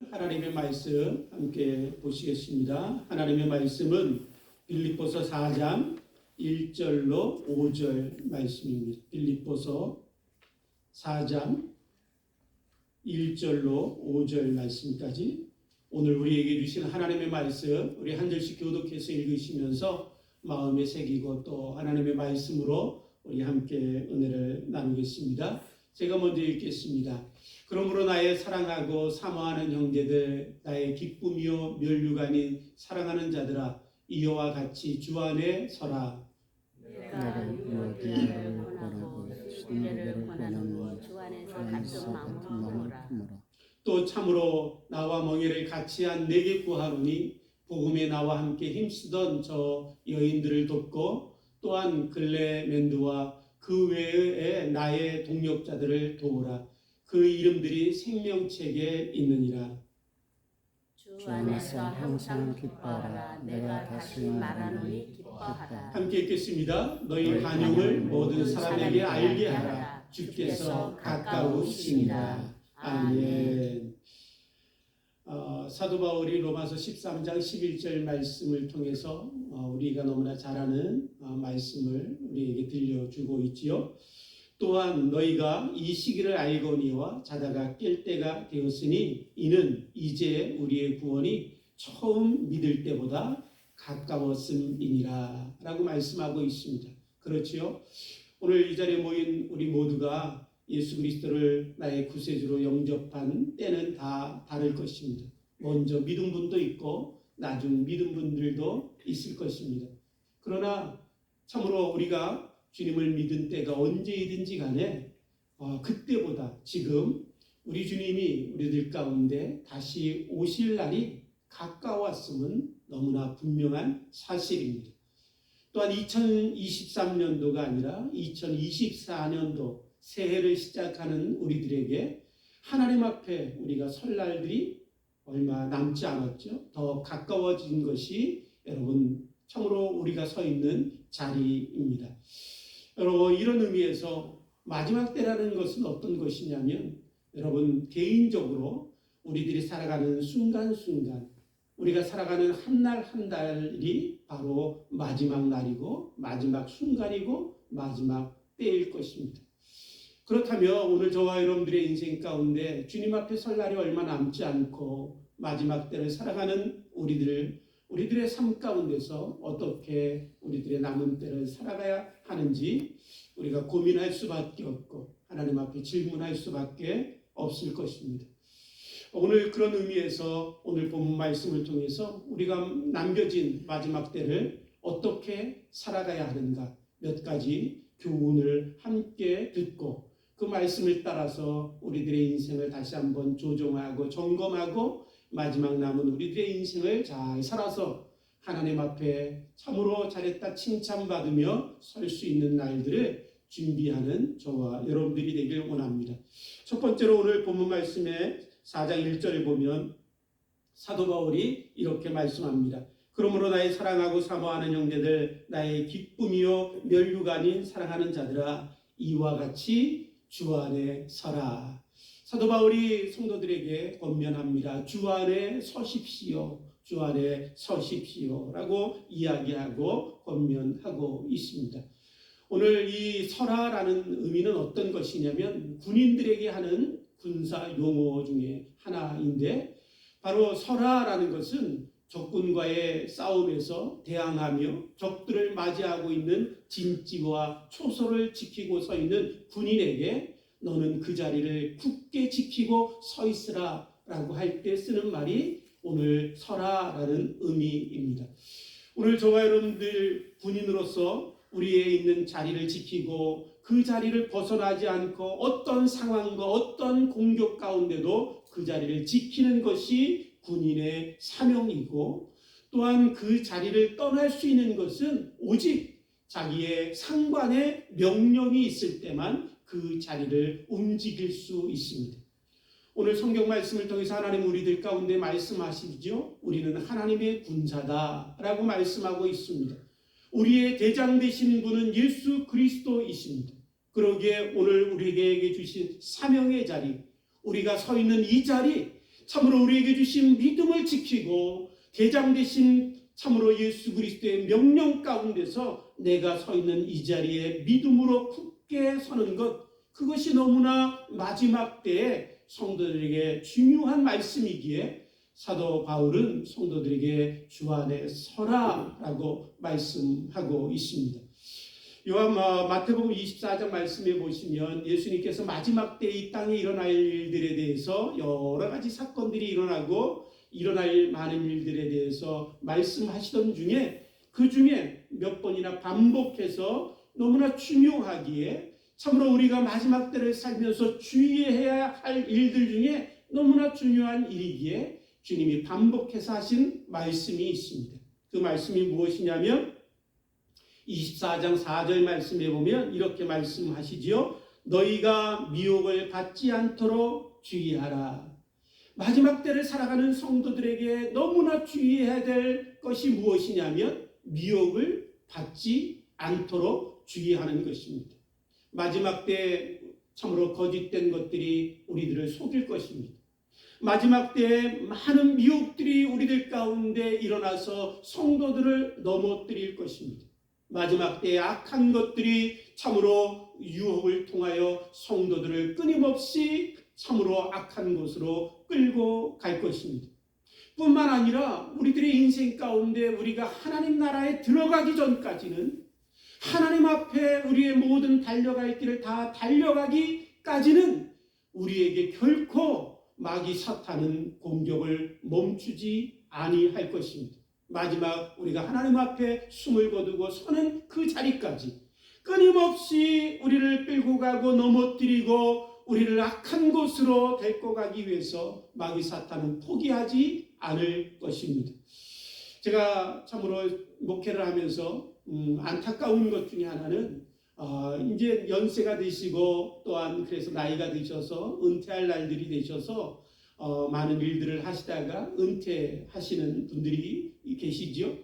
하나님의 말씀 함께 보시겠습니다. 하나님의 말씀은 빌립보서 4장 1절로 5절 말씀입니다. 빌립보서 4장 1절로 5절 말씀까지 오늘 우리에게 주신 하나님의 말씀 우리 한 절씩 교독해서 읽으시면서 마음에 새기고 또 하나님의 말씀으로 우리 함께 은혜를 나누겠습니다. 제가 먼저 읽겠습니다. 그러므로 나의 사랑하고 사모하는 형제들, 나의 기쁨이요 면류가 아닌 사랑하는 자들아, 이와 같이 주 안에 서라. 내가 유대를 권하고 순례를 권하노니 주 안에서 같은 마음으로 품으라. 또 참으로 나와 멍에를 같이 한 내게 구하노니 복음에 나와 함께 힘쓰던 저 여인들을 돕고 또한 글레멘드와 그 외의 나의 동역자들을 도우라. 그 이름들이 생명책에 있느니라. 주 안에서 항상 기뻐하라. 내가 다시 말하노니 기뻐하라. 함께 읽겠습니다. 너희 간용을 모든 사람에게 알게 하라. 주께서 가까우시니라. 아멘. 사도 바울이 로마서 13장 11절 말씀을 통해서 우리가 너무나 잘 아는 말씀을 우리에게 들려주고 있지요. 또한 너희가 이 시기를 알거니와 자다가 깰 때가 되었으니 이는 이제 우리의 구원이 처음 믿을 때보다 가까웠음이니라 라고 말씀하고 있습니다. 그렇지요? 오늘 이 자리에 모인 우리 모두가 예수 그리스도를 나의 구세주로 영접한 때는 다 다를 것입니다. 먼저 믿은 분도 있고 나중 믿은 분들도 있을 것입니다. 그러나 참으로 우리가 주님을 믿은 때가 언제이든지 간에 그때보다 지금 우리 주님이 우리들 가운데 다시 오실 날이 가까웠음은 너무나 분명한 사실입니다. 또한 2023년도가 아니라 2024년도 새해를 시작하는 우리들에게 하나님 앞에 우리가 설 날들이 얼마 남지 않았죠. 더 가까워진 것이 여러분 참으로 우리가 서 있는 자리입니다. 여러분 이런 의미에서 마지막 때라는 것은 어떤 것이냐면 여러분 개인적으로 우리들이 살아가는 순간순간 우리가 살아가는 한 날 한 달이 바로 마지막 날이고 마지막 순간이고 마지막 때일 것입니다. 그렇다면 오늘 저와 여러분들의 인생 가운데 주님 앞에 설 날이 얼마 남지 않고 마지막 때를 살아가는 우리들의 삶 가운데서 어떻게 우리들의 남은 때를 살아가야 하는지 우리가 고민할 수밖에 없고 하나님 앞에 질문할 수밖에 없을 것입니다. 오늘 그런 의미에서 오늘 본문 말씀을 통해서 우리가 남겨진 마지막 때를 어떻게 살아가야 하는가 몇 가지 교훈을 함께 듣고 그 말씀을 따라서 우리들의 인생을 다시 한번 조정하고 점검하고 마지막 남은 우리들의 인생을 잘 살아서 하나님 앞에 참으로 잘했다 칭찬받으며 설 수 있는 날들을 준비하는 저와 여러분들이 되길 원합니다. 첫 번째로 오늘 본문 말씀의 4장 1절을 보면 사도 바울이 이렇게 말씀합니다. 그러므로 나의 사랑하고 사모하는 형제들, 나의 기쁨이요 면류가 아닌 사랑하는 자들아, 이와 같이 주 안에 서라. 사도 바울이 성도들에게 권면합니다. 주 안에 서십시오. 주 안에 서십시오 라고 이야기하고 권면하고 있습니다. 오늘 이 서라라는 의미는 어떤 것이냐면 군인들에게 하는 군사 용어 중에 하나인데 바로 서라라는 것은 적군과의 싸움에서 대항하며 적들을 맞이하고 있는 진지와 초소를 지키고 서 있는 군인에게 너는 그 자리를 굳게 지키고 서 있으라 라고 할 때 쓰는 말이 오늘 서라라는 의미입니다. 오늘 저와 여러분들 군인으로서 우리의 있는 자리를 지키고 그 자리를 벗어나지 않고 어떤 상황과 어떤 공격 가운데도 그 자리를 지키는 것이 군인의 사명이고 또한 그 자리를 떠날 수 있는 것은 오직 자기의 상관의 명령이 있을 때만 그 자리를 움직일 수 있습니다. 오늘 성경 말씀을 통해서 하나님 우리들 가운데 말씀하시죠. 우리는 하나님의 군사다라고 말씀하고 있습니다. 우리의 대장 되신 분은 예수 그리스도이십니다. 그러기에 오늘 우리에게 주신 사명의 자리, 우리가 서 있는 이 자리 참으로 우리에게 주신 믿음을 지키고 대장 되신 참으로 예수 그리스도의 명령 가운데서 내가 서 있는 이 자리에 믿음으로 굳게 서는 것, 그것이 너무나 마지막 때에 성도들에게 중요한 말씀이기에 사도 바울은 성도들에게 주 안에 서라라고 말씀하고 있습니다. 마태복음 24장 말씀에 보시면 예수님께서 마지막 때 이 땅에 일어날 일들에 대해서 여러 가지 사건들이 일어나고 일어날 많은 일들에 대해서 말씀하시던 중에 그 중에 몇 번이나 반복해서 너무나 중요하기에 참으로 우리가 마지막 때를 살면서 주의해야 할 일들 중에 너무나 중요한 일이기에 주님이 반복해서 하신 말씀이 있습니다. 그 말씀이 무엇이냐면 24장 4절 말씀에 보면 이렇게 말씀하시지요. 너희가 미혹을 받지 않도록 주의하라. 마지막 때를 살아가는 성도들에게 너무나 주의해야 될 것이 무엇이냐면 미혹을 받지 않도록 주의하는 것입니다. 마지막 때 참으로 거짓된 것들이 우리들을 속일 것입니다. 마지막 때에 많은 미혹들이 우리들 가운데 일어나서 성도들을 넘어뜨릴 것입니다. 마지막 때에 악한 것들이 참으로 유혹을 통하여 성도들을 끊임없이 참으로 악한 곳으로 끌고 갈 것입니다. 뿐만 아니라 우리들의 인생 가운데 우리가 하나님 나라에 들어가기 전까지는 하나님 앞에 우리의 모든 달려갈 길을 다 달려가기까지는 우리에게 결코 마귀 사탄은 공격을 멈추지 아니할 것입니다. 마지막 우리가 하나님 앞에 숨을 거두고 서는 그 자리까지 끊임없이 우리를 끌고 가고 넘어뜨리고 우리를 악한 곳으로 데리고 가기 위해서 마귀 사탄은 포기하지 않을 것입니다. 제가 참으로 목회를 하면서 안타까운 것 중에 하나는 이제 연세가 되시고 또한 그래서 나이가 드셔서 은퇴할 날들이 되셔서 많은 일들을 하시다가 은퇴하시는 분들이 계시지요.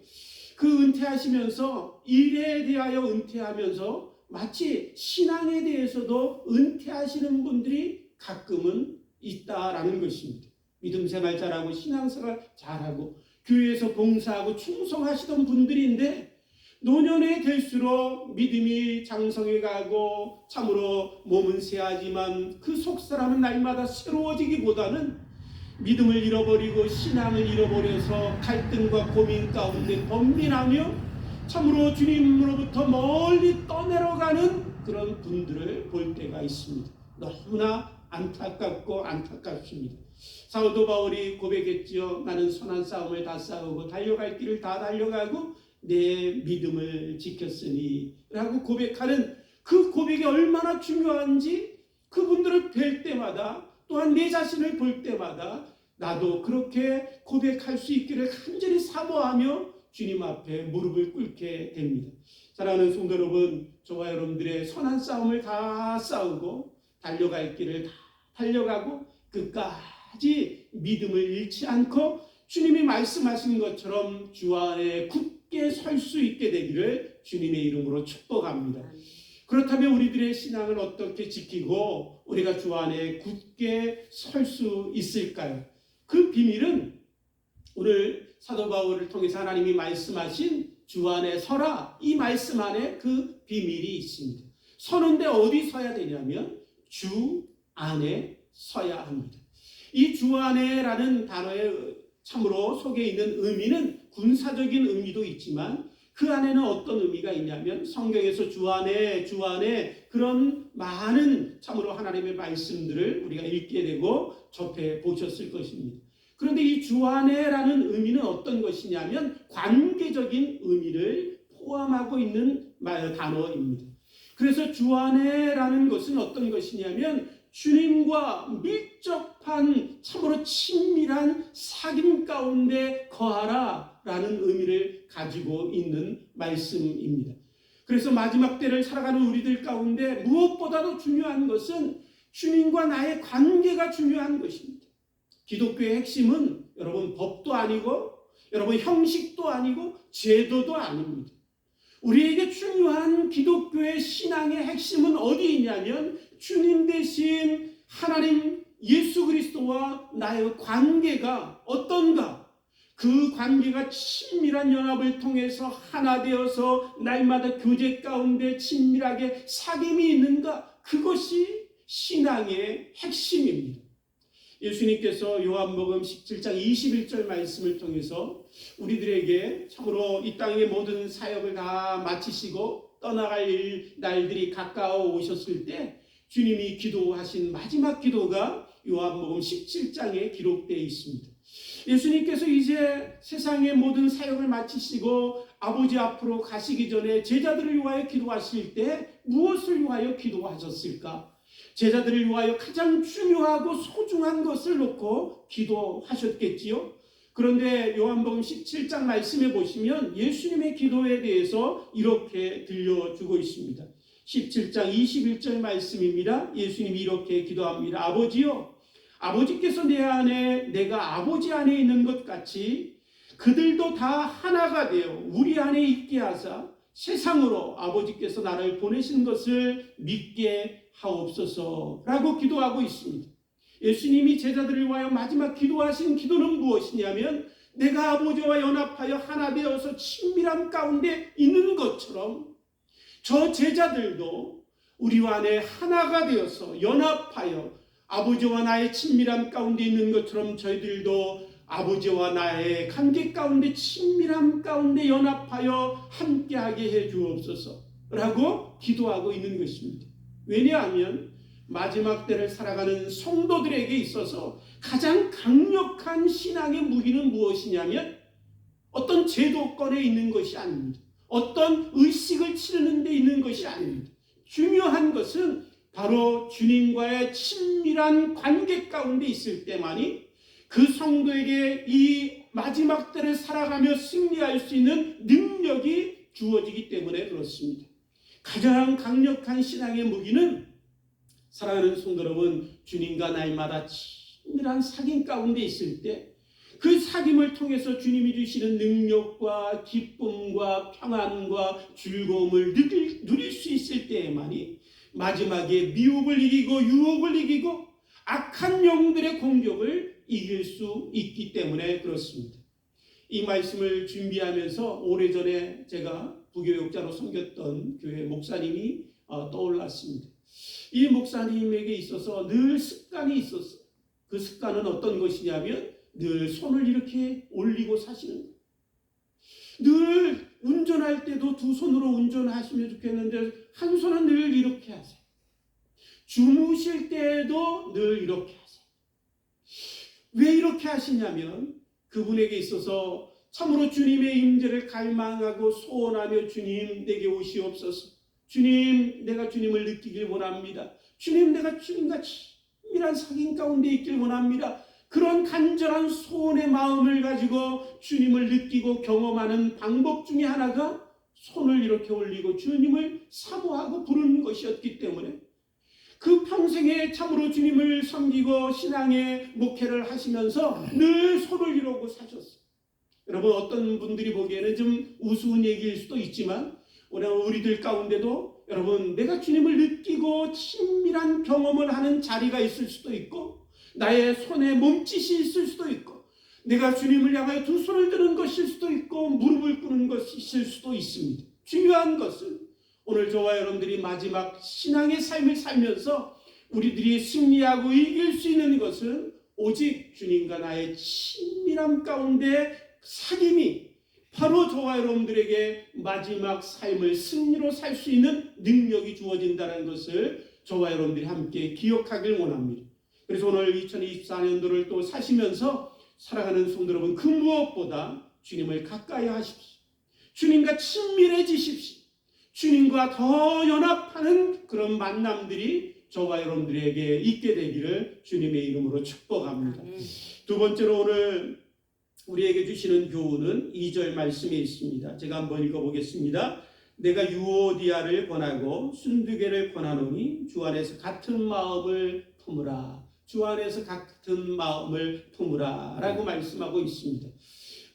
그 은퇴하시면서 일에 대하여 은퇴하면서 마치 신앙에 대해서도 은퇴하시는 분들이 가끔은 있다라는 것입니다. 믿음 생활 잘하고 신앙생활 잘하고 교회에서 봉사하고 충성하시던 분들인데 노년에 될수록 믿음이 장성해 가고 참으로 몸은 쇠하지만 그 속사람은 날마다 새로워지기보다는 믿음을 잃어버리고 신앙을 잃어버려서 갈등과 고민 가운데 번민하며 참으로 주님으로부터 멀리 떠내려가는 그런 분들을 볼 때가 있습니다. 너무나 안타깝고 안타깝습니다. 사도 바울이 고백했지요. 나는 선한 싸움을 다 싸우고 달려갈 길을 다 달려가고 내 믿음을 지켰으니 라고 고백하는 그 고백이 얼마나 중요한지 그분들을 뵐 때마다 또한 내 자신을 볼 때마다 나도 그렇게 고백할 수 있기를 간절히 사모하며 주님 앞에 무릎을 꿇게 됩니다. 사랑하는 성도 여러분, 저와 여러분들의 선한 싸움을 다 싸우고 달려갈 길을 다 달려가고 끝까지 믿음을 잃지 않고 주님이 말씀하신 것처럼 주 안에 굳게 설 수 있게 되기를 주님의 이름으로 축복합니다. 그렇다면 우리들의 신앙을 어떻게 지키고 우리가 주 안에 굳게 설 수 있을까요? 그 비밀은 오늘 사도 바울을 통해서 하나님이 말씀하신 주 안에 서라, 이 말씀 안에 그 비밀이 있습니다. 서는데 어디 서야 되냐면 주 안에 서야 합니다. 이 주 안에라는 단어의 참으로 속에 있는 의미는 군사적인 의미도 있지만 그 안에는 어떤 의미가 있냐면 성경에서 주 안에 그런 많은 참으로 하나님의 말씀들을 우리가 읽게 되고 접해 보셨을 것입니다. 그런데 이 주 안에라는 의미는 어떤 것이냐면 관계적인 의미를 포함하고 있는 단어입니다. 그래서 주 안에라는 것은 어떤 것이냐면 주님과 밀접한 참으로 친밀한 사귐 가운데 거하라 라는 의미를 가지고 있는 말씀입니다. 그래서 마지막 때를 살아가는 우리들 가운데 무엇보다도 중요한 것은 주님과 나의 관계가 중요한 것입니다. 기독교의 핵심은 여러분 법도 아니고 여러분 형식도 아니고 제도도 아닙니다. 우리에게 중요한 기독교의 신앙의 핵심은 어디 있냐면 주님 대신 하나님 예수 그리스도와 나의 관계가 어떤가? 그 관계가 친밀한 연합을 통해서 하나 되어서 날마다 교제 가운데 친밀하게 사귐이 있는가? 그것이 신앙의 핵심입니다. 예수님께서 요한복음 17장 21절 말씀을 통해서 우리들에게 참으로 이 땅의 모든 사역을 다 마치시고 떠나갈 날들이 가까워 오셨을 때 주님이 기도하신 마지막 기도가 요한복음 17장에 기록되어 있습니다. 예수님께서 이제 세상의 모든 사역을 마치시고 아버지 앞으로 가시기 전에 제자들을 위하여 기도하실 때 무엇을 위하여 기도하셨을까? 제자들을 위하여 가장 중요하고 소중한 것을 놓고 기도하셨겠지요. 그런데 요한복음 17장 말씀에 보시면 예수님의 기도에 대해서 이렇게 들려주고 있습니다. 17장 21절 말씀입니다. 예수님이 이렇게 기도합니다. 아버지요, 아버지께서 내 안에 내가 아버지 안에 있는 것 같이 그들도 다 하나가 되어 우리 안에 있게 하사 세상으로 아버지께서 나를 보내신 것을 믿게 하옵소서라고 기도하고 있습니다. 예수님이 제자들을 위하여 마지막 기도하신 기도는 무엇이냐면 내가 아버지와 연합하여 하나 되어서 친밀함 가운데 있는 것처럼 저 제자들도 우리 안에 하나가 되어서 연합하여 아버지와 나의 친밀함 가운데 있는 것처럼 저희들도 아버지와 나의 관계 가운데 친밀함 가운데 연합하여 함께하게 해 주옵소서라고 기도하고 있는 것입니다. 왜냐하면 마지막 때를 살아가는 성도들에게 있어서 가장 강력한 신앙의 무기는 무엇이냐면 어떤 제도권에 있는 것이 아닙니다. 어떤 의식을 치르는 데 있는 것이 아닙니다. 중요한 것은 바로 주님과의 친밀한 관계 가운데 있을 때만이 그 성도에게 이 마지막 때를 살아가며 승리할 수 있는 능력이 주어지기 때문에 그렇습니다. 가장 강력한 신앙의 무기는 사랑하는 성도 여러분, 주님과 날마다 친밀한 사귐 가운데 있을 때 그 사귐을 통해서 주님이 주시는 능력과 기쁨과 평안과 즐거움을 누릴 수 있을 때에만이 마지막에 미혹을 이기고 유혹을 이기고 악한 영들의 공격을 이길 수 있기 때문에 그렇습니다. 이 말씀을 준비하면서 오래전에 제가 부교육자로 섬겼던 교회 목사님이 떠올랐습니다. 이 목사님에게 있어서 늘 습관이 있었어요. 그 습관은 어떤 것이냐면 늘 손을 이렇게 올리고 사시는 거예요. 늘 운전할 때도 두 손으로 운전하시면 좋겠는데 한 손은 늘 이렇게 하세요. 주무실 때도 늘 이렇게 하세요. 왜 이렇게 하시냐면 그분에게 있어서 참으로 주님의 임재를 갈망하고 소원하며 주님 내게 오시옵소서. 주님 내가 주님을 느끼길 원합니다. 주님 내가 주님과 친밀한 사귐 가운데 있길 원합니다. 그런 간절한 소원의 마음을 가지고 주님을 느끼고 경험하는 방법 중에 하나가 손을 이렇게 올리고 주님을 사모하고 부르는 것이었기 때문에 그 평생에 참으로 주님을 섬기고 신앙의 목회를 하시면서 늘 손을 이루고 사셨어요. 여러분 어떤 분들이 보기에는 좀 우스운 얘기일 수도 있지만 우리들 가운데도 여러분 내가 주님을 느끼고 친밀한 경험을 하는 자리가 있을 수도 있고 나의 손에 몸짓이 있을 수도 있고 내가 주님을 향하여 두 손을 드는 것일 수도 있고 무릎을 꿇는 것이 있을 수도 있습니다. 중요한 것은 오늘 저와 여러분들이 마지막 신앙의 삶을 살면서 우리들이 승리하고 이길 수 있는 것은 오직 주님과 나의 친밀함 가운데 사귐이 바로 저와 여러분들에게 마지막 삶을 승리로 살 수 있는 능력이 주어진다는 것을 저와 여러분들이 함께 기억하길 원합니다. 그래서 오늘 2024년도를 또 사시면서 사랑하는 성도 여러분, 그 무엇보다 주님을 가까이 하십시오. 주님과 친밀해지십시오. 주님과 더 연합하는 그런 만남들이 저와 여러분들에게 있게 되기를 주님의 이름으로 축복합니다. 두 번째로 오늘 우리에게 주시는 교훈은 2절 말씀에 있습니다. 제가 한번 읽어보겠습니다. 내가 유오디아를 권하고 순두개를 권하노니 주 안에서 같은 마음을 품으라. 주 안에서 같은 마음을 품으라 라고 말씀하고 있습니다.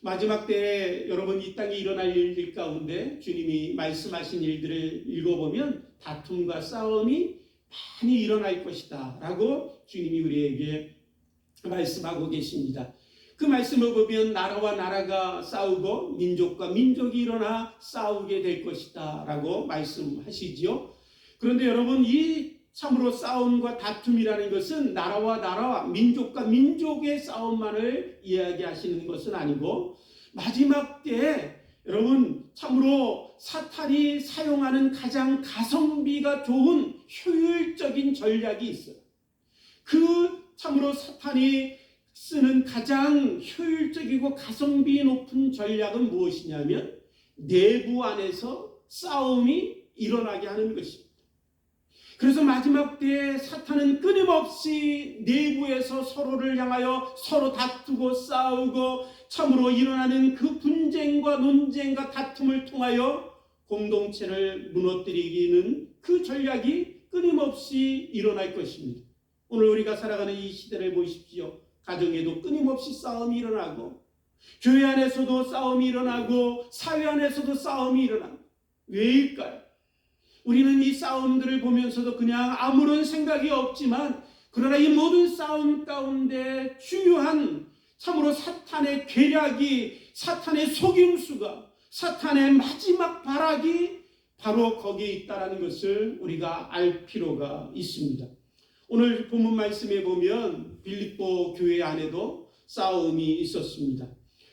마지막 때에 여러분 이 땅에 일어날 일들 가운데 주님이 말씀하신 일들을 읽어보면 다툼과 싸움이 많이 일어날 것이다 라고 주님이 우리에게 말씀하고 계십니다. 그 말씀을 보면 나라와 나라가 싸우고 민족과 민족이 일어나 싸우게 될 것이다 라고 말씀하시지요. 그런데 여러분, 이 참으로 싸움과 다툼이라는 것은 나라와 나라와 민족과 민족의 싸움만을 이야기하시는 것은 아니고, 마지막 때에 여러분 참으로 사탄이 사용하는 가장 가성비가 좋은 효율적인 전략이 있어요. 그 참으로 사탄이 쓰는 가장 효율적이고 가성비 높은 전략은 무엇이냐면 내부 안에서 싸움이 일어나게 하는 것입니다. 그래서 마지막 때에 사탄은 끊임없이 내부에서 서로를 향하여 서로 다투고 싸우고 참으로 일어나는 그 분쟁과 논쟁과 다툼을 통하여 공동체를 무너뜨리기는 그 전략이 끊임없이 일어날 것입니다. 오늘 우리가 살아가는 이 시대를 보십시오. 가정에도 끊임없이 싸움이 일어나고, 교회 안에서도 싸움이 일어나고, 사회 안에서도 싸움이 일어나고. 왜일까요? 우리는 이 싸움들을 보면서도 그냥 아무런 생각이 없지만, 그러나 이 모든 싸움 가운데 중요한 참으로 사탄의 계략이, 사탄의 속임수가, 사탄의 마지막 발악이 바로 거기에 있다는 것을 우리가 알 필요가 있습니다. 오늘 본문 말씀에 보면 빌립보 교회 안에도 싸움이 있었습니다.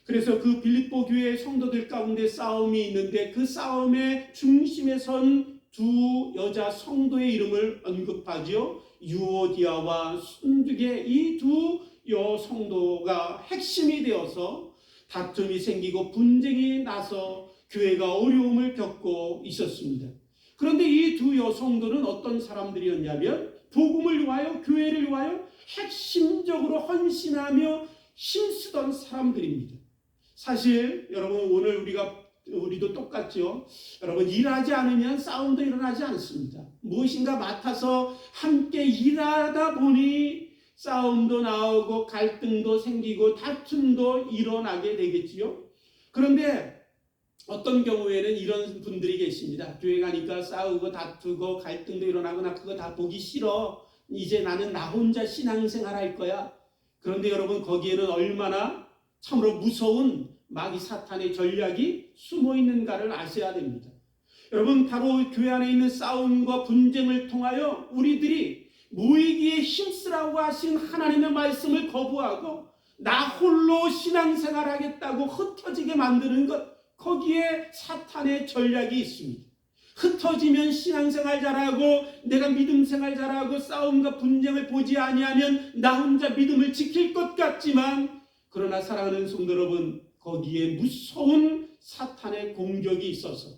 그래서 그 빌립보 교회 성도들 가운데 싸움이 있는데, 그 싸움의 중심에 선 두 여자 성도의 이름을 언급하지요. 유오디아와 순두계, 이 두 여성도가 핵심이 되어서 다툼이 생기고 분쟁이 나서 교회가 어려움을 겪고 있었습니다. 그런데 이 두 여성도는 어떤 사람들이었냐면 복음을 위하여, 교회를 위하여 핵심적으로 헌신하며 힘쓰던 사람들입니다. 사실 여러분, 오늘 우리도 똑같죠. 여러분, 일하지 않으면 싸움도 일어나지 않습니다. 무엇인가 맡아서 함께 일하다 보니 싸움도 나오고 갈등도 생기고 다툼도 일어나게 되겠지요. 그런데 어떤 경우에는 이런 분들이 계십니다. 교회 가니까 싸우고 다투고 갈등도 일어나고 나 그거 다 보기 싫어. 이제 나는 나 혼자 신앙생활 할 거야. 그런데 여러분, 거기에는 얼마나 참으로 무서운 마귀 사탄의 전략이 숨어 있는가를 아셔야 됩니다. 여러분, 바로 교회 안에 있는 싸움과 분쟁을 통하여 우리들이 모이기에 힘쓰라고 하신 하나님의 말씀을 거부하고 나 홀로 신앙생활 하겠다고 흩어지게 만드는 것, 거기에 사탄의 전략이 있습니다. 흩어지면 신앙생활 잘하고 내가 믿음생활 잘하고 싸움과 분쟁을 보지 아니하면 나 혼자 믿음을 지킬 것 같지만, 그러나 사랑하는 성도 여러분, 거기에 무서운 사탄의 공격이 있어서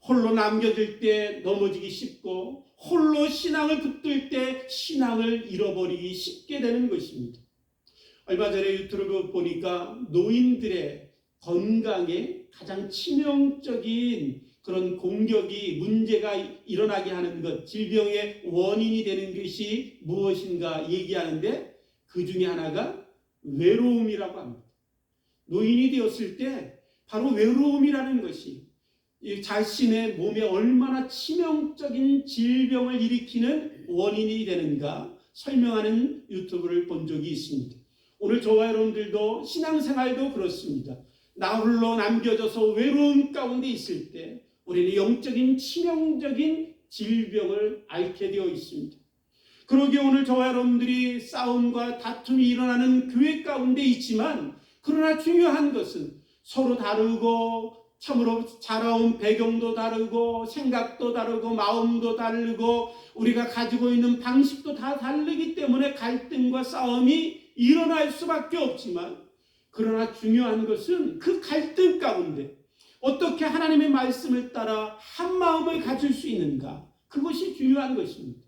홀로 남겨질 때 넘어지기 쉽고, 홀로 신앙을 붙들 때 신앙을 잃어버리기 쉽게 되는 것입니다. 얼마 전에 유튜브 보니까 노인들의 건강에 가장 치명적인 그런 공격이, 문제가 일어나게 하는 것, 질병의 원인이 되는 것이 무엇인가 얘기하는데, 그 중에 하나가 외로움이라고 합니다. 노인이 되었을 때 바로 외로움이라는 것이 자신의 몸에 얼마나 치명적인 질병을 일으키는 원인이 되는가 설명하는 유튜브를 본 적이 있습니다. 오늘 저와 여러분들도 신앙생활도 그렇습니다. 나 홀로 남겨져서 외로움 가운데 있을 때 우리는 영적인 치명적인 질병을 앓게 되어 있습니다. 그러기에 오늘 저와 여러분들이 싸움과 다툼이 일어나는 교회 가운데 있지만, 그러나 중요한 것은 서로 다르고 참으로 자라온 배경도 다르고 생각도 다르고 마음도 다르고 우리가 가지고 있는 방식도 다 다르기 때문에 갈등과 싸움이 일어날 수밖에 없지만, 그러나 중요한 것은 그 갈등 가운데 어떻게 하나님의 말씀을 따라 한 마음을 가질 수 있는가, 그것이 중요한 것입니다.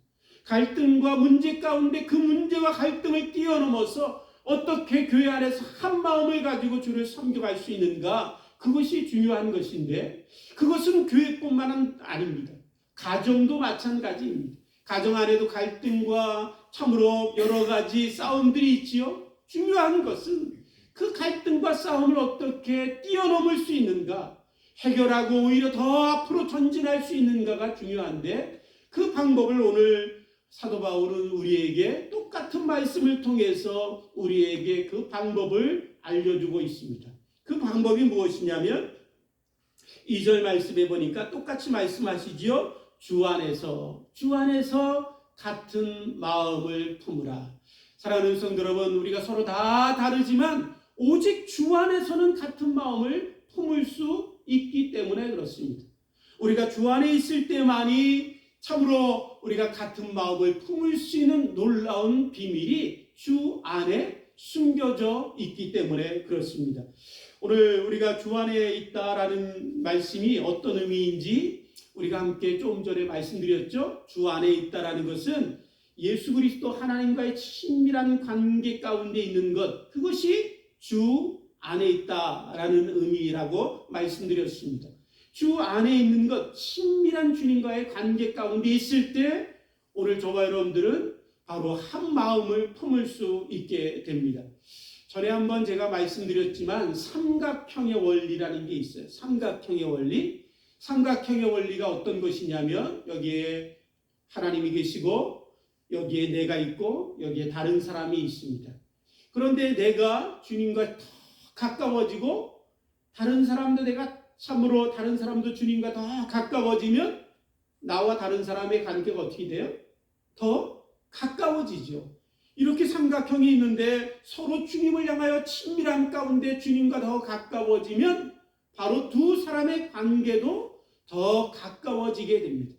갈등과 문제 가운데 그 문제와 갈등을 뛰어넘어서 어떻게 교회 안에서 한 마음을 가지고 주를 섬겨갈 수 있는가, 그것이 중요한 것인데, 그것은 교회뿐만 아닙니다. 가정도 마찬가지입니다. 가정 안에도 갈등과 참으로 여러 가지 싸움들이 있지요. 중요한 것은 그 갈등과 싸움을 어떻게 뛰어넘을 수 있는가, 해결하고 오히려 더 앞으로 전진할 수 있는가가 중요한데, 그 방법을 오늘 사도 바울은 우리에게 똑같은 말씀을 통해서 우리에게 그 방법을 알려주고 있습니다. 그 방법이 무엇이냐면 2절 말씀에 보니까 똑같이 말씀하시지요. 주 안에서 같은 마음을 품으라. 사랑하는 성도 여러분, 우리가 서로 다 다르지만 오직 주 안에서는 같은 마음을 품을 수 있기 때문에 그렇습니다. 우리가 주 안에 있을 때만이 참으로 우리가 같은 마음을 품을 수 있는 놀라운 비밀이 주 안에 숨겨져 있기 때문에 그렇습니다. 오늘 우리가 주 안에 있다라는 말씀이 어떤 의미인지 우리가 함께 좀 전에 말씀드렸죠. 주 안에 있다라는 것은 예수 그리스도 하나님과의 친밀한 관계 가운데 있는 것, 그것이 주 안에 있다라는 의미라고 말씀드렸습니다. 주 안에 있는 것, 친밀한 주님과의 관계 가운데 있을 때 오늘 저와 여러분들은 바로 한 마음을 품을 수 있게 됩니다. 전에 한번 제가 말씀드렸지만 삼각형의 원리라는 게 있어요. 삼각형의 원리. 삼각형의 원리가 어떤 것이냐면 여기에 하나님이 계시고 여기에 내가 있고 여기에 다른 사람이 있습니다. 그런데 내가 주님과 더 가까워지고 다른 사람도 주님과 더 가까워지면 나와 다른 사람의 관계가 어떻게 돼요? 더 가까워지죠. 이렇게 삼각형이 있는데 서로 주님을 향하여 친밀한 가운데 주님과 더 가까워지면 바로 두 사람의 관계도 더 가까워지게 됩니다.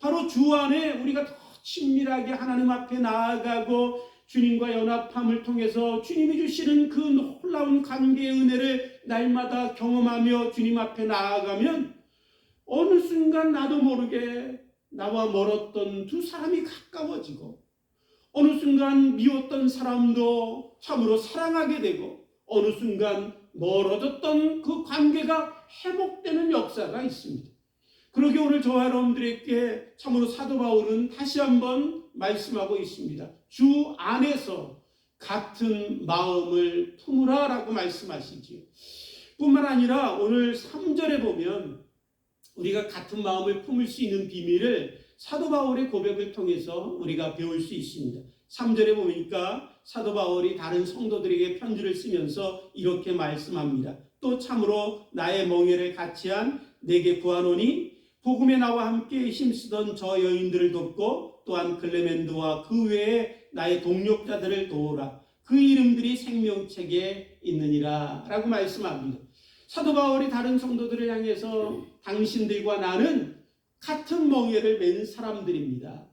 바로 주 안에 우리가 더 친밀하게 하나님 앞에 나아가고 주님과 연합함을 통해서 주님이 주시는 그 놀라운 관계의 은혜를 날마다 경험하며 주님 앞에 나아가면 어느 순간 나도 모르게 나와 멀었던 두 사람이 가까워지고 어느 순간 미웠던 사람도 참으로 사랑하게 되고 어느 순간 멀어졌던 그 관계가 회복되는 역사가 있습니다. 그러게 오늘 저와 여러분들에게 참으로 사도 바울은 다시 한번 말씀하고 있습니다. 주 안에서 같은 마음을 품으라 라고 말씀하시지요. 뿐만 아니라 오늘 3절에 보면 우리가 같은 마음을 품을 수 있는 비밀을 사도 바울의 고백을 통해서 우리가 배울 수 있습니다. 3절에 보니까 사도 바울이 다른 성도들에게 편지를 쓰면서 이렇게 말씀합니다. 또 참으로 나의 멍에를 같이한 내게 구하노니 복음에 나와 함께 힘쓰던 저 여인들을 돕고 또한 클레멘드와 그 외에 나의 동력자들을 도우라. 그 이름들이 생명책에 있느니라 라고 말씀합니다. 사도 바울이 다른 성도들을 향해서 당신들과 나는 같은 멍에를 맨 사람들입니다.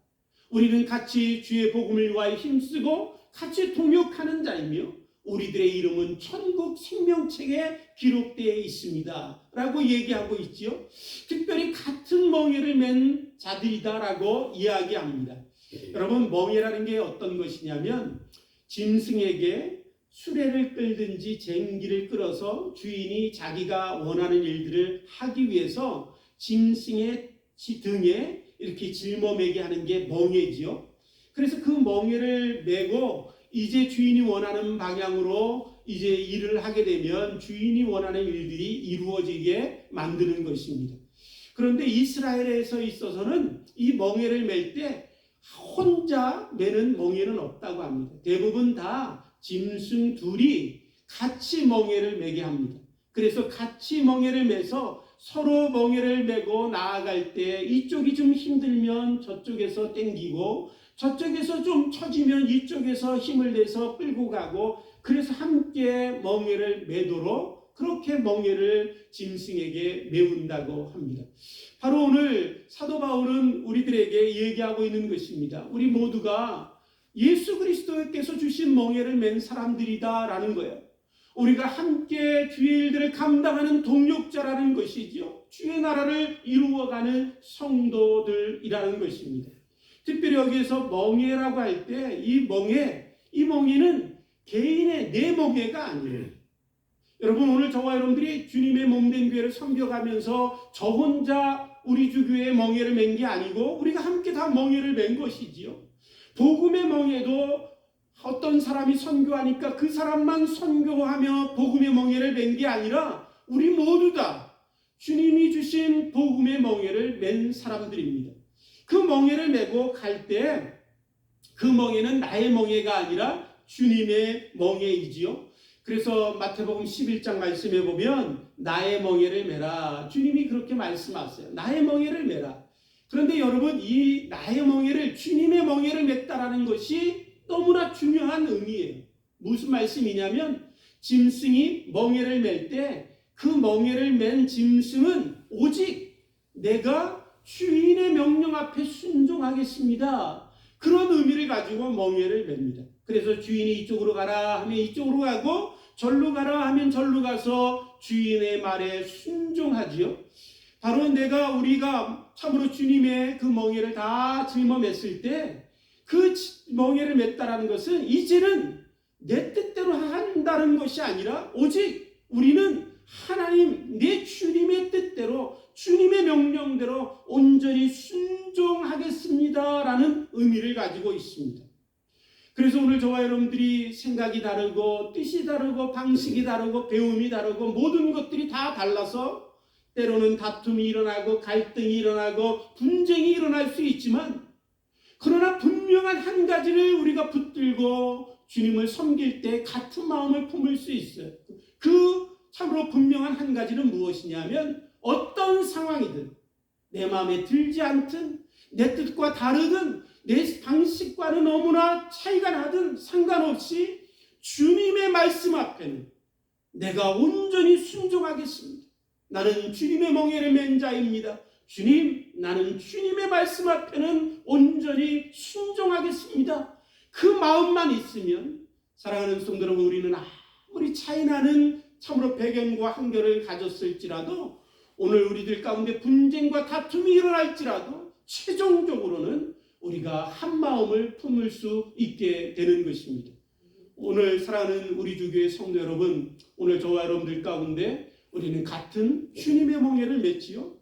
우리는 같이 주의 복음을 위하여 힘쓰고 같이 동역하는 자이며 우리들의 이름은 천국 생명책에 기록되어 있습니다 라고 얘기하고 있지요. 특별히 같은 멍에를 맨 자들이다라고 이야기합니다. 여러분, 멍에라는 게 어떤 것이냐면 짐승에게 수레를 끌든지 쟁기를 끌어서 주인이 자기가 원하는 일들을 하기 위해서 짐승의 등에 이렇게 짊어매게 하는 게 멍에지요. 그래서 그 멍에를 메고 이제 주인이 원하는 방향으로 이제 일을 하게 되면 주인이 원하는 일들이 이루어지게 만드는 것입니다. 그런데 이스라엘에서 있어서는 이 멍에를 맬 때 혼자 매는 멍에는 없다고 합니다. 대부분 다 짐승 둘이 같이 멍에를 매게 합니다. 그래서 같이 멍에를 매서 서로 멍에를 메고 나아갈 때 이쪽이 좀 힘들면 저쪽에서 땡기고 저쪽에서 좀 처지면 이쪽에서 힘을 내서 끌고 가고 그래서 함께 멍에를 매도록 그렇게 멍에를 짐승에게 메운다고 합니다. 바로 오늘 사도 바울은 우리들에게 얘기하고 있는 것입니다. 우리 모두가 예수 그리스도께서 주신 멍에를 맨 사람들이다라는 거예요. 우리가 함께 주의 일들을 감당하는 동력자라는 것이지요. 주의 나라를 이루어가는 성도들이라는 것입니다. 특별히 여기에서 멍에라고 할 때 이 멍에는 개인의 내 멍에가 아니에요. 여러분, 오늘 저와 여러분들이 주님의 몸된 교회를 섬겨가면서 저 혼자 우리 주 교회의 멍에를 맨 게 아니고 우리가 함께 다 멍에를 맨 것이지요. 복음의 멍에도 어떤 사람이 선교하니까 그 사람만 선교하며 복음의 멍에를 맨 게 아니라 우리 모두 다 주님이 주신 복음의 멍에를 맨 사람들입니다. 그 멍에를 메고 갈 때 그 멍에는 나의 멍에가 아니라 주님의 멍에이지요. 그래서 마태복음 11장 말씀에 보면 나의 멍에를 메라. 주님이 그렇게 말씀하세요. 나의 멍에를 메라. 그런데 여러분, 이 나의 멍에를, 주님의 멍에를 맸다라는 것이 너무나 중요한 의미예요. 무슨 말씀이냐면 짐승이 멍에를 맬 때 그 멍에를 맨 짐승은 오직 내가 주인의 명령 앞에 순종하겠습니다. 그런 의미를 가지고 멍에를 맵니다. 그래서 주인이 이쪽으로 가라 하면 이쪽으로 가고 절로 가라 하면 절로 가서 주인의 말에 순종하지요. 바로 우리가 참으로 주님의 그 멍에를 다 짊어맸을 때 그 멍에를 맸다라는 것은 이제는 내 뜻대로 한다는 것이 아니라 오직 우리는 하나님, 내 주님의 뜻대로, 주님의 명령대로 온전히 순종하겠습니다라는 의미를 가지고 있습니다. 그래서 오늘 저와 여러분들이 생각이 다르고 뜻이 다르고 방식이 다르고 배움이 다르고 모든 것들이 다 달라서 때로는 다툼이 일어나고 갈등이 일어나고 분쟁이 일어날 수 있지만, 그러나 분명한 한 가지를 우리가 붙들고 주님을 섬길 때 같은 마음을 품을 수 있어요. 그 참으로 분명한 한 가지는 무엇이냐면 어떤 상황이든 내 마음에 들지 않든 내 뜻과 다르든 내 방식과는 너무나 차이가 나든 상관없이 주님의 말씀 앞에는 내가 온전히 순종하겠습니다. 나는 주님의 멍에를 맨 자입니다. 주님, 나는 주님의 말씀 앞에는 온전히 순종하겠습니다. 그 마음만 있으면, 사랑하는 성도 여러분, 우리는 아무리 차이나는 참으로 배경과 한결을 가졌을지라도, 오늘 우리들 가운데 분쟁과 다툼이 일어날지라도 최종적으로는 우리가 한 마음을 품을 수 있게 되는 것입니다. 오늘 사랑하는 우리 주교회 성도 여러분, 오늘 저와 여러분들 가운데 우리는 같은 주님의 멍에를 맺지요.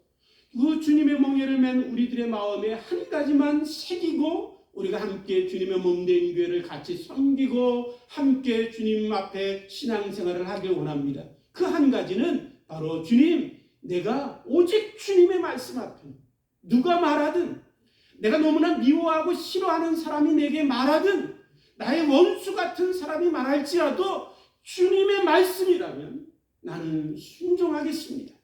그 주님의 멍에를 맨 우리들의 마음에 한 가지만 새기고 우리가 함께 주님의 몸된 교회를 같이 섬기고 함께 주님 앞에 신앙생활을 하길 원합니다. 그 한 가지는 바로 주님, 내가 오직 주님의 말씀 앞에 누가 말하든, 내가 너무나 미워하고 싫어하는 사람이 내게 말하든, 나의 원수 같은 사람이 말할지라도 주님의 말씀이라면 나는 순종하겠습니다.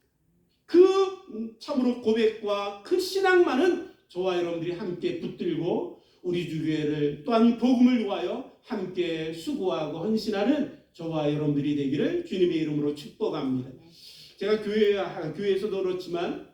그 참으로 고백과 그 신앙만은 저와 여러분들이 함께 붙들고 우리 주교회를 또한 복음을 위하여 함께 수고하고 헌신하는 저와 여러분들이 되기를 주님의 이름으로 축복합니다. 제가 교회에서도 그렇지만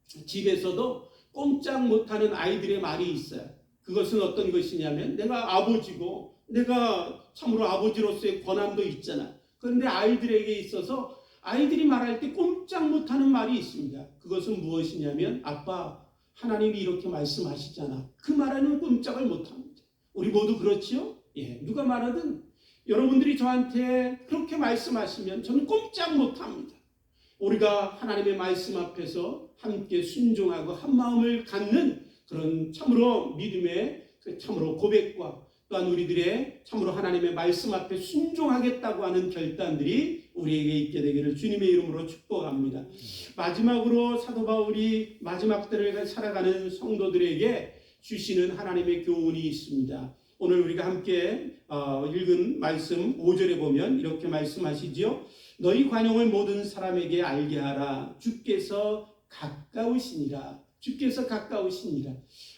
집에서도 꼼짝 못하는 아이들의 말이 있어요. 그것은 어떤 것이냐면, 내가 아버지고 내가 참으로 아버지로서의 권한도 있잖아. 그런데 아이들에게 있어서 아이들이 말할 때 꼼짝 못하는 말이 있습니다. 그것은 무엇이냐면, 아빠, 하나님이 이렇게 말씀하시잖아. 그 말에는 꼼짝을 못합니다. 우리 모두 그렇지요? 예, 누가 말하든 여러분들이 저한테 그렇게 말씀하시면 저는 꼼짝 못합니다. 우리가 하나님의 말씀 앞에서 함께 순종하고 한 마음을 갖는 그런 참으로 믿음의 참으로 고백과 또한 우리들의 참으로 하나님의 말씀 앞에 순종하겠다고 하는 결단들이 우리에게 있게 되기를 주님의 이름으로 축복합니다. 마지막으로 사도 바울이 마지막 때를 살아가는 성도들에게 주시는 하나님의 교훈이 있습니다. 오늘 우리가 함께 읽은 말씀 5절에 보면 이렇게 말씀하시지요. 너희 관용을 모든 사람에게 알게 하라. 주께서 가까우시니라. 주께서 가까우시니라.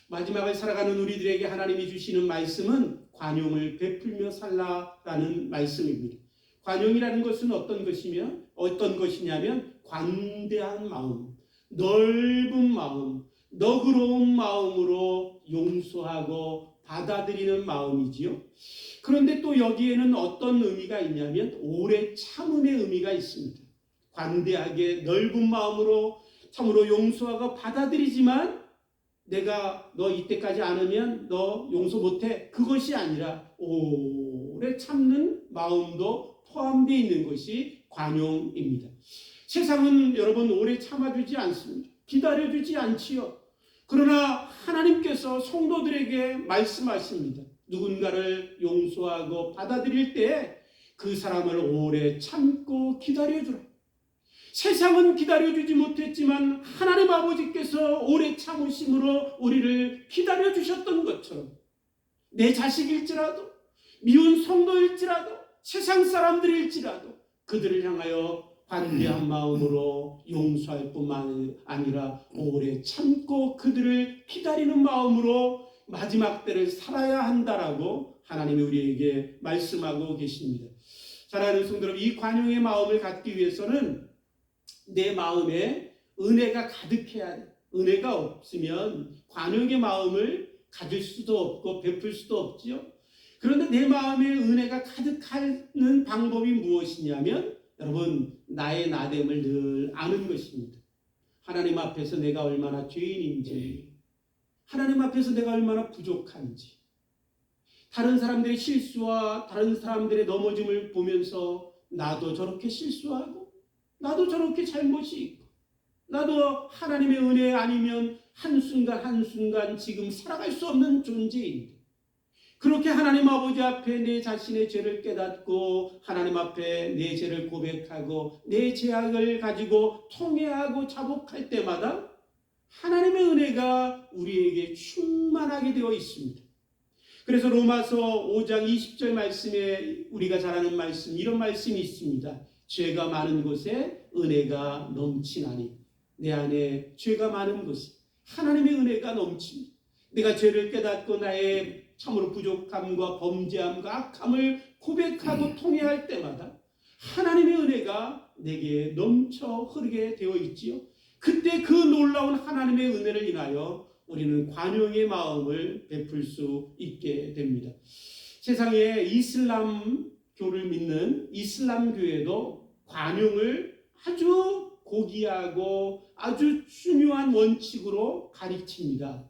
마지막을 살아가는 우리들에게 하나님이 주시는 말씀은 관용을 베풀며 살라라는 말씀입니다. 관용이라는 것은 어떤 것이냐면 관대한 마음, 넓은 마음, 너그러운 마음으로 용서하고 받아들이는 마음이지요. 그런데 또 여기에는 어떤 의미가 있냐면 오래 참음의 의미가 있습니다. 관대하게 넓은 마음으로 참으로 용서하고 받아들이지만, 내가 너 이때까지 안 하면 너 용서 못해, 그것이 아니라 오래 참는 마음도 포함되어 있는 것이 관용입니다. 세상은 여러분 오래 참아주지 않습니다. 기다려주지 않지요. 그러나 하나님께서 성도들에게 말씀하십니다. 누군가를 용서하고 받아들일 때 그 사람을 오래 참고 기다려주라. 세상은 기다려주지 못했지만 하나님 아버지께서 오래 참으심으로 우리를 기다려주셨던 것처럼 내 자식일지라도, 미운 성도일지라도, 세상 사람들일지라도 그들을 향하여 관대한 마음으로 용서할 뿐만 아니라 오래 참고 그들을 기다리는 마음으로 마지막 때를 살아야 한다라고 하나님이 우리에게 말씀하고 계십니다. 사랑하는 성도 여러분, 이 관용의 마음을 갖기 위해서는 내 마음에 은혜가 가득해야 돼. 은혜가 없으면 관용의 마음을 가질 수도 없고 베풀 수도 없지요. 그런데 내 마음에 은혜가 가득하는 방법이 무엇이냐면 여러분, 나의 나됨을 늘 아는 것입니다. 하나님 앞에서 내가 얼마나 죄인인지, 하나님 앞에서 내가 얼마나 부족한지, 다른 사람들의 실수와 다른 사람들의 넘어짐을 보면서 나도 저렇게 실수하고 나도 저렇게 잘못이 있고 나도 하나님의 은혜 아니면 한순간 한순간 지금 살아갈 수 없는 존재인데, 그렇게 하나님 아버지 앞에 내 자신의 죄를 깨닫고 하나님 앞에 내 죄를 고백하고 내 죄악을 가지고 통회하고 자복할 때마다 하나님의 은혜가 우리에게 충만하게 되어 있습니다. 그래서 로마서 5장 20절 말씀에 우리가 잘 아는 말씀, 이런 말씀이 있습니다. 죄가 많은 곳에 은혜가 넘치나니. 내 안에 죄가 많은 곳에 하나님의 은혜가 넘칩니다. 내가 죄를 깨닫고 나의 참으로 부족함과 범죄함과 악함을 고백하고 통회할 때마다 하나님의 은혜가 내게 넘쳐 흐르게 되어 있지요. 그때 그 놀라운 하나님의 은혜를 인하여 우리는 관용의 마음을 베풀 수 있게 됩니다. 세상에 이슬람교를 믿는 이슬람교에도 관용을 아주 고귀하고 아주 중요한 원칙으로 가르칩니다.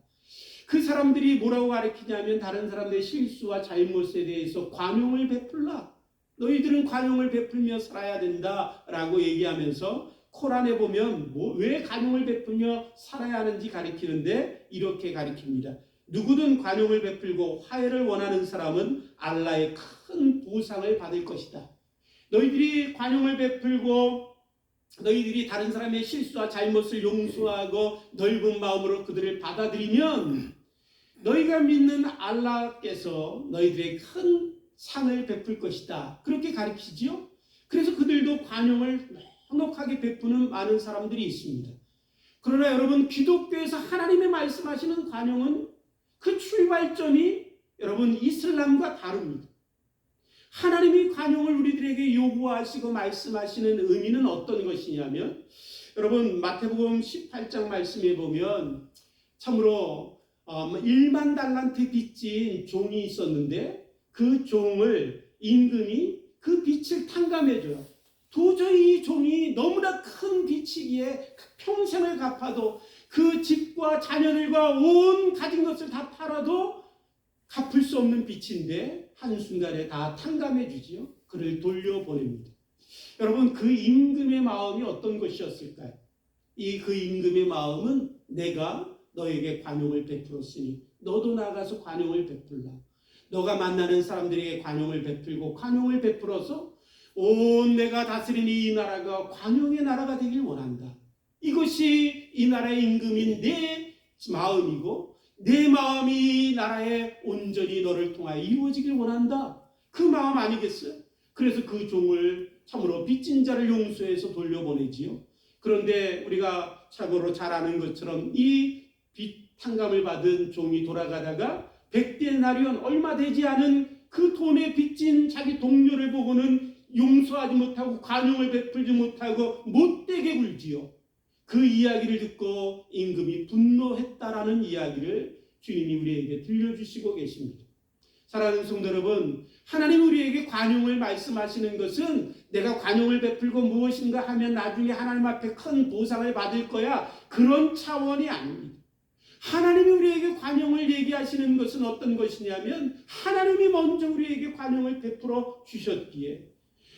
그 사람들이 뭐라고 가르치냐면 다른 사람들의 실수와 잘못에 대해서 관용을 베풀라. 너희들은 관용을 베풀며 살아야 된다라고 얘기하면서 코란에 보면 왜 관용을 베풀며 살아야 하는지 가르치는데 이렇게 가르칩니다. 누구든 관용을 베풀고 화해를 원하는 사람은 알라의 큰 보상을 받을 것이다. 너희들이 관용을 베풀고 너희들이 다른 사람의 실수와 잘못을 용서하고 넓은 마음으로 그들을 받아들이면 너희가 믿는 알라께서 너희들의 큰 상을 베풀 것이다. 그렇게 가르치지요. 그래서 그들도 관용을 넉넉하게 베푸는 많은 사람들이 있습니다. 그러나 여러분, 기독교에서 하나님의 말씀하시는 관용은 그 출발점이 여러분 이슬람과 다릅니다. 하나님이 관용을 우리들에게 요구하시고 말씀하시는 의미는 어떤 것이냐면, 여러분 마태복음 18장 말씀에 보면 참으로 1만 달란트 빚진 종이 있었는데 그 종을 임금이 그 빚을 탕감해줘요. 도저히 이 종이 너무나 큰 빚이기에 평생을 갚아도 그 집과 자녀들과 온 가진 것을 다 팔아도 갚을 수 없는 빚인데 한순간에 다 탕감해 주지요. 그를 돌려보냅니다. 여러분, 그 임금의 마음이 어떤 것이었을까요? 그 임금의 마음은 내가 너에게 관용을 베풀었으니 너도 나가서 관용을 베풀라. 너가 만나는 사람들에게 관용을 베풀고 관용을 베풀어서 온 내가 다스리는 이 나라가 관용의 나라가 되길 원한다. 이것이 이 나라의 임금인 내 마음이고 내 마음이 나라에 온전히 너를 통하여 이루어지길 원한다. 그 마음 아니겠어요? 그래서 그 종을 참으로 빚진 자를 용서해서 돌려보내지요. 그런데 우리가 참고로 잘 아는 것처럼 이 빚 탕감을 받은 종이 돌아가다가 100데나리온 얼마 되지 않은 그 돈에 빚진 자기 동료를 보고는 용서하지 못하고 관용을 베풀지 못하고 못되게 굴지요. 그 이야기를 듣고 임금이 분노했다라는 이야기를 주님이 우리에게 들려주시고 계십니다. 사랑하는 성도 여러분, 하나님 우리에게 관용을 말씀하시는 것은 내가 관용을 베풀고 무엇인가 하면 나중에 하나님 앞에 큰 보상을 받을 거야, 그런 차원이 아닙니다. 하나님이 우리에게 관용을 얘기하시는 것은 어떤 것이냐면 하나님이 먼저 우리에게 관용을 베풀어 주셨기에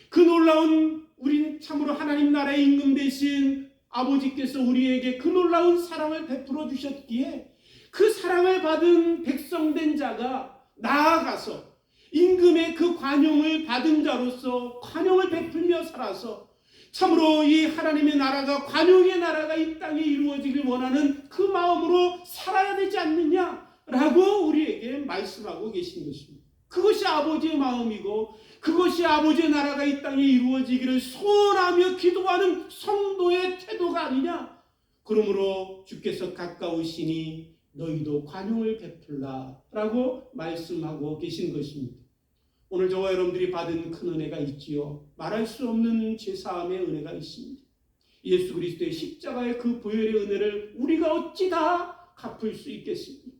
그 놀라운 우린 참으로 하나님 나라의 임금 되신 아버지께서 우리에게 그 놀라운 사랑을 베풀어 주셨기에 그 사랑을 받은 백성된 자가 나아가서 임금의 그 관용을 받은 자로서 관용을 베풀며 살아서 참으로 이 하나님의 나라가 관용의 나라가 이 땅에 이루어지길 원하는 그 마음으로 살아야 되지 않느냐, 라고 우리에게 말씀하고 계신 것입니다. 그것이 아버지의 마음이고 그것이 아버지의 나라가 이 땅에 이루어지기를 소원하며 기도하는 성도의 태도가 아니냐. 그러므로 주께서 가까우시니 너희도 관용을 베풀라 라고 말씀하고 계신 것입니다. 오늘 저와 여러분들이 받은 큰 은혜가 있지요. 말할 수 없는 제사함의 은혜가 있습니다. 예수 그리스도의 십자가의 그 보혈의 은혜를 우리가 어찌 다 갚을 수 있겠습니까?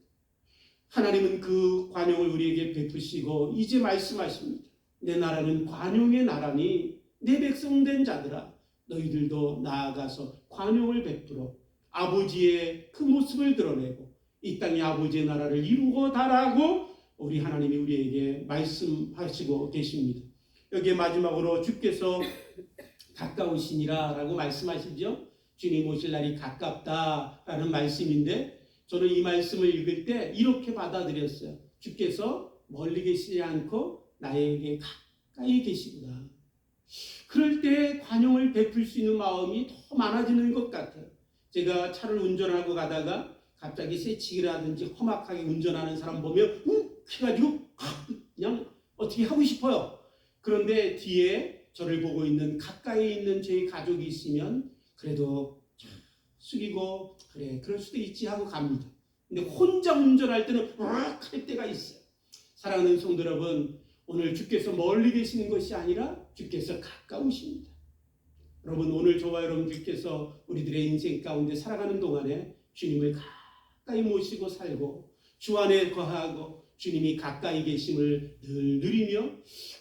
하나님은 그 관용을 우리에게 베푸시고 이제 말씀하십니다. 내 나라는 관용의 나라니 내 백성 된 자들아 너희들도 나아가서 관용을 베풀어 아버지의 그 모습을 드러내고 이 땅에 아버지의 나라를 이루고 달하고 우리 하나님이 우리에게 말씀하시고 계십니다. 여기에 마지막으로 주께서 가까우시니라 라고 말씀하시죠. 주님 오실 날이 가깝다라는 말씀인데 저는 이 말씀을 읽을 때 이렇게 받아들였어요. 주께서 멀리 계시지 않고 나에게 가까이 계시구나. 그럴 때 관용을 베풀 수 있는 마음이 더 많아지는 것 같아요. 제가 차를 운전하고 가다가 갑자기 새치기를 하든지 험악하게 운전하는 사람 보면 해가지고 그냥 어떻게 하고 싶어요. 그런데 뒤에 저를 보고 있는 가까이 있는 제 가족이 있으면 그래도 숙이고 그래 그럴 수도 있지 하고 갑니다. 근데 혼자 운전할 때는 할 때가 있어요. 사랑하는 성도 여러분, 오늘 주께서 멀리 계시는 것이 아니라 주께서 가까우십니다. 여러분, 오늘 저와 여러분들께서 우리들의 인생 가운데 살아가는 동안에 주님을 가까이 모시고 살고 주 안에 거하고 주님이 가까이 계심을 늘 누리며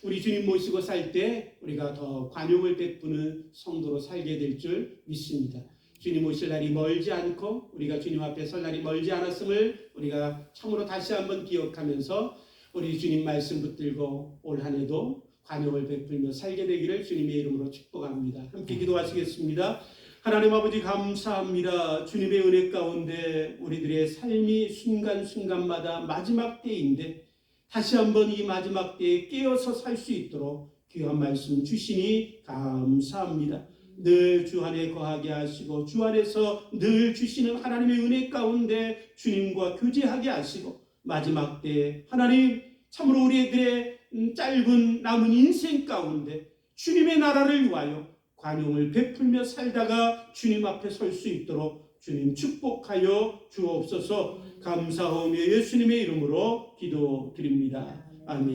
우리 주님 모시고 살 때 우리가 더 관용을 베푸는 성도로 살게 될 줄 믿습니다. 주님 오실 날이 멀지 않고 우리가 주님 앞에 설 날이 멀지 않았음을 우리가 참으로 다시 한번 기억하면서 우리 주님 말씀 붙들고 올 한 해도 관용을 베풀며 살게 되기를 주님의 이름으로 축복합니다. 함께 기도하시겠습니다. 하나님 아버지 감사합니다. 주님의 은혜 가운데 우리들의 삶이 순간순간마다 마지막 때인데 다시 한번 이 마지막 때에 깨어서 살 수 있도록 귀한 말씀 주시니 감사합니다. 늘 주 안에 거하게 하시고 주 안에서 늘 주시는 하나님의 은혜 가운데 주님과 교제하게 하시고 마지막 때에 하나님 참으로 우리들의 짧은 남은 인생 가운데 주님의 나라를 위하여 관용을 베풀며 살다가 주님 앞에 설 수 있도록 주님 축복하여 주옵소서. 감사하며 예수님의 이름으로 기도드립니다. 아멘.